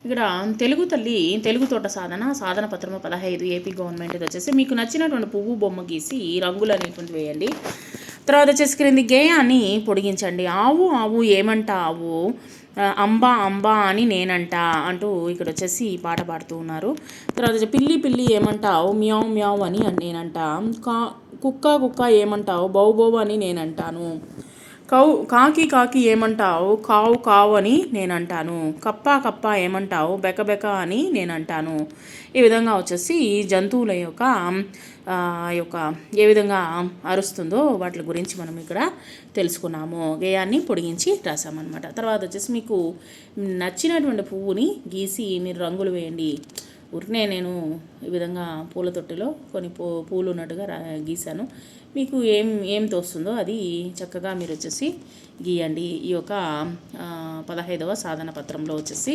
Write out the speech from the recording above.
ఇక్కడ తెలుగు తల్లి తెలుగు తోట సాధన పత్రము 15 ఏపీ గవర్నమెంట్ వచ్చేసి మీకు నచ్చినటువంటి పువ్వు బొమ్మ గీసి రంగులు అనేటువంటి వేయండి. తర్వాత వచ్చేసి క్రింది గేయాన్ని పొడిగించండి. ఆవు ఆవు ఏమంటావు, అంబా అంబా అని నేనంట అంటూ ఇక్కడ వచ్చేసి పాట పాడుతూ ఉన్నారు. తర్వాత పిల్లి పిల్లి ఏమంటావు, మ్యావ్ మ్యావ్ అని నేనంట. కుక్క కుక్క ఏమంటావు, బౌ బౌ అని నేనంటాను. కాకి కాకి ఏమంటావు, కావు కావు అని నేనంటాను. కప్ప కప్ప ఏమంటావు, బెక బెక అని నేనంటాను. ఈ విధంగా వచ్చేసి జంతువుల యొక్క ఏ విధంగా అరుస్తుందో వాటి గురించి మనం ఇక్కడ తెలుసుకున్నాము. గేయాన్ని పొడిగించి రాసామన్నమాట. తర్వాత వచ్చేసి మీకు నచ్చినటువంటి పువ్వుని గీసి మీరు రంగులు వేయండి. ఊరినే నేను ఈ విధంగా పూల తొట్టిలో కొన్ని పూలు ఉన్నట్టుగా గీశాను. మీకు ఏం తోస్తుందో అది చక్కగా మీరు వచ్చేసి గీయండి. ఈ యొక్క 15వ సాధన పత్రంలో వచ్చేసి